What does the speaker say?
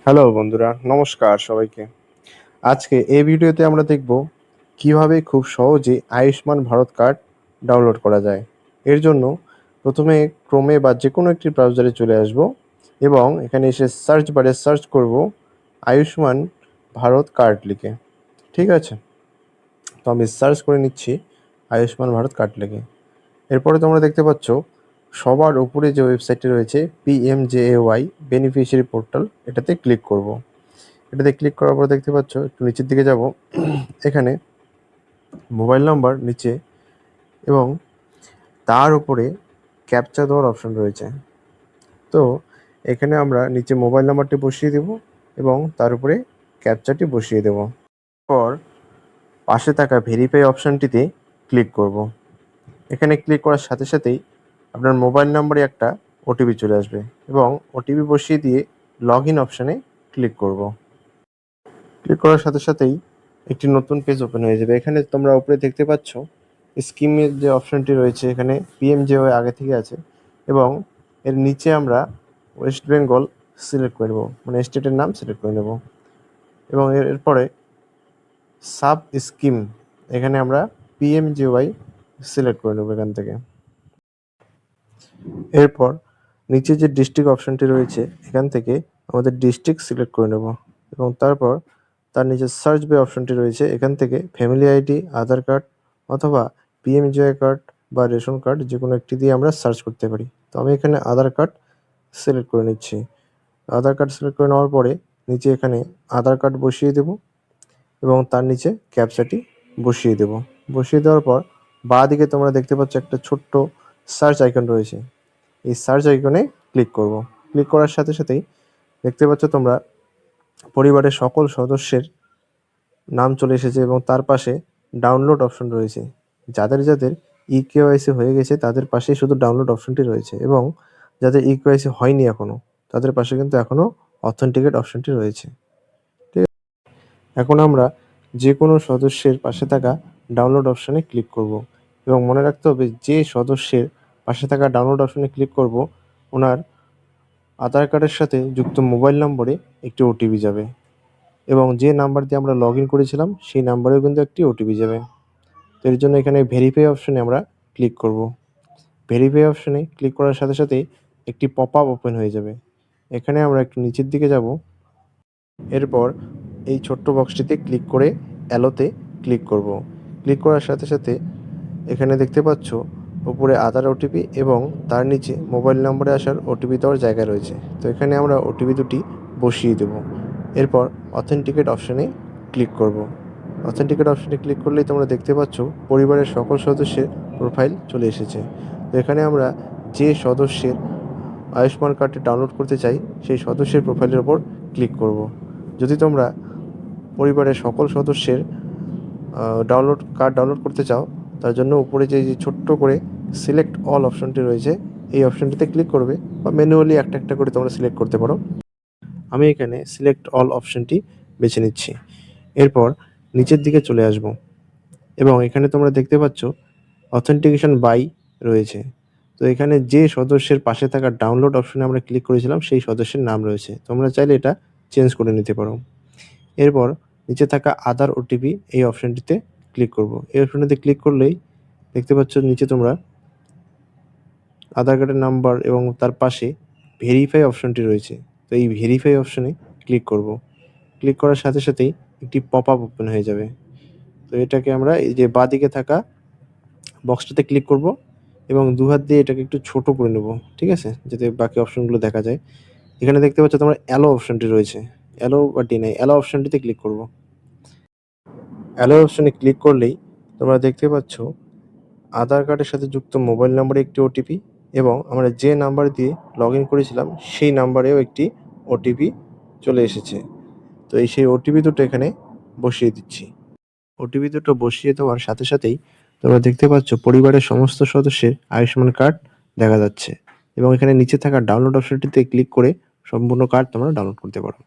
Hello বন্ধুরা, নমস্কার সবাইকে। আজকে এই ভিডিওতে আমরা দেখব কিভাবে খুব সহজে আয়ুষ্মান ভারত কার্ড ডাউনলোড করা যায়। এর জন্য প্রথমে ক্রোমে বা যে কোনো একটি ব্রাউজারে চলে আসব এবং এখানে এসে সার্চ বারে সার্চ করব আয়ুষ্মান ভারত কার্ড লিখে। ঠিক আছে, তো আমি সার্চ করে নিচ্ছি আয়ুষ্মান ভারত কার্ড লিখে। এরপরে তোমরা দেখতে পাচ্ছ সবার উপরে যে ওয়েবসাইটটি রয়েছে PMJAY বেনিফিশিয়ারি পোর্টাল, এটাতে ক্লিক করব। এটাতে ক্লিক করার পর দেখতে পাচ্ছ একটু নিচের দিকে যাব, এখানে মোবাইল নাম্বার নিচে এবং তার উপরে ক্যাপচা দেওয়ার অপশন রয়েছে। তো এখানে আমরা নিচে মোবাইল নাম্বারটি বসিয়ে দেব এবং তার উপরে ক্যাপচাটি বসিয়ে দেব। পর পাশে থাকা ভেরিফাই অপশানটিতে ক্লিক করব। এখানে ক্লিক করার সাথে সাথেই আপনার মোবাইল নাম্বারে একটা ওটিপি চলে আসবে এবং ওটিপি বসিয়ে দিয়ে লগ ইন অপশানে ক্লিক করব। ক্লিক করার সাথে সাথেই একটি নতুন পেজ ওপেন হয়ে যাবে। এখানে তোমরা উপরে দেখতে পাচ্ছ স্কিমের যে অপশনটি রয়েছে, এখানে PMJAY আগে থেকে আছে এবং এর নিচে আমরা ওয়েস্ট বেঙ্গল সিলেক্ট করে নেব, মানে স্টেটের নাম সিলেক্ট করে নেব এবং এরপরে সাব স্কিম এখানে আমরা PMJAY সিলেক্ট করে নেব এখান থেকে। এরপর নিচে যে ডিস্ট্রিক্ট অপশনটি রয়েছে এখান থেকে আমাদের ডিস্ট্রিক্ট সিলেক্ট করে নেব এবং তারপর তার নিচে সার্চ বে অপশনটি রয়েছে, এখান থেকে ফ্যামিলি আইডি, আধার কার্ড অথবা PMJAY কার্ড বা রেশন কার্ড যে কোনো একটি দিয়ে আমরা সার্চ করতে পারি। তো আমি এখানে আধার কার্ড সিলেক্ট করে নিচ্ছি। আধার কার্ড সিলেক্ট করে নেওয়ার পরে নিচে এখানে আধার কার্ড বসিয়ে দেব এবং তার নিচে ক্যাপচাটি বসিয়ে দেব। বসিয়ে দেওয়ার পর বাঁ দিকে তোমরা দেখতে পাচ্ছ একটা ছোট্ট সার্চ আইকন রয়েছে, এই সার্চ আইকনে ক্লিক করব। ক্লিক করার সাথে সাথেই দেখতে পাচ্ছ তোমরা পরিবারের সকল সদস্যের নাম চলে এসেছে এবং তার পাশে ডাউনলোড অপশন রয়েছে। যাদের যাদের EKYC হয়ে গেছে তাদের পাশেই শুধু ডাউনলোড অপশনটি রয়েছে এবং যাদের EKYC হয়নি এখনও তাদের পাশে কিন্তু এখনও অথেন্টিকেট অপশনটি রয়েছে। ঠিক আছে, এখন আমরা যে কোনো সদস্যের পাশে থাকা ডাউনলোড অপশনে ক্লিক করব এবং মনে রাখতে হবে যে সদস্যের পাশে থাকা ডাউনলোড অপশনে ক্লিক করব ওনার আধার কার্ডের সাথে যুক্ত মোবাইল নম্বরে একটি ওটিপি যাবে এবং যে নাম্বার দিয়ে আমরা লগ ইন করেছিলাম সেই নাম্বারেও কিন্তু একটি ওটিপি যাবে। তো এর জন্য এখানে ভেরিফাই অপশনে আমরা ক্লিক করব। ভেরিফাই অপশনে ক্লিক করার সাথে সাথেই একটি পপ আপ ওপেন হয়ে যাবে। এখানে আমরা একটু নিচের দিকে যাব, এরপর এই ছোট্ট বক্সটিতে ক্লিক করে অ্যালোতে ক্লিক করব। ক্লিক করার সাথে সাথে এখানে দেখতে পাচ্ছ উপরে আধার ওটিপি এবং তার নিচে মোবাইল নম্বরে আসার ওটিপি দেওয়ার জায়গা রয়েছে। তো এখানে আমরা ওটিপি দুটি বসিয়ে দেব। এরপর অথেন্টিকেট অপশনে ক্লিক করব। অথেন্টিকেট অপশনে ক্লিক করলেই তোমরা দেখতে পাচ্ছ পরিবারের সকল সদস্যের প্রোফাইল চলে এসেছে। তো এখানে আমরা যে সদস্যের আয়ুষ্মান কার্ডটি ডাউনলোড করতে চাই সেই সদস্যের প্রোফাইলের ওপর ক্লিক করব। যদি তোমরা পরিবারের সকল সদস্যের কার্ড ডাউনলোড করতে চাও তার জন্য উপরে যে ছোট্ট করে সিলেক্ট অল অপশনটি রয়েছে এই অপশনটিতে ক্লিক করবে বা ম্যানুয়ালি একটা একটা করে তোমরা সিলেক্ট করতে পারো। আমি এখানে সিলেক্ট অল অপশনটি বেছে নিচ্ছি। এরপর নিচের দিকে চলে আসব এবং এখানে তোমরা দেখতে পাচ্ছ অথেন্টিকেশন বাই রয়েছে। তো এখানে যে সদস্যের পাশে থাকা ডাউনলোড অপশনে আমরা ক্লিক করেছিলাম সেই সদস্যের নাম রয়েছে, তোমরা চাইলে এটা চেঞ্জ করে নিতে পারো। এরপর নিচে থাকা আধার ওটিপি এই অপশনটিতে ক্লিক করব। এই অপশনটিতে ক্লিক করলেই দেখতে পাচ্ছ নিচে তোমরা আধার কার্ডের নাম্বার এবং তার পাশে ভেরিফাই অপশনটি রয়েছে। তো এই ভেরিফাই অপশনে ক্লিক করব। ক্লিক করার সাথে সাথেই একটি পপ আপ ওপেন হয়ে যাবে। তো এটাকে আমরা এই যে বাঁদিকে থাকা বক্সটাতে ক্লিক করব এবং দুহাত দিয়ে এটাকে একটু ছোট করে নেব, ঠিক আছে, যাতে বাকি অপশনগুলো দেখা যায়। এখানে দেখতে পাচ্ছ তোমরা অ্যালো অপশনটি রয়েছে, অ্যালো বা ডিনাই, অ্যালো অপশনটিতে ক্লিক করব। অ্যালো অপশনে ক্লিক করলেই তোমরা দেখতে পাচ্ছ আধার কার্ডের সাথে যুক্ত মোবাইল নম্বরে একটি ওটিপি এবং আমরা যে নাম্বার দিয়ে লগ ইন করেছিলাম সেই নাম্বারেও একটি ওটিপি চলে এসেছে। তো সেই ওটিপি দুটো এখানে বসিয়ে দিচ্ছি। ওটিপি দুটো বসিয়ে দেওয়ার সাথে সাথেই তোমরা দেখতে পাচ্ছ পরিবারের সমস্ত সদস্যের আয়ুষ্মান কার্ড দেখা যাচ্ছে এবং এখানে নিচে থাকা ডাউনলোড অপশনটিতে ক্লিক করে সম্পূর্ণ কার্ড তোমরা ডাউনলোড করতে পারো।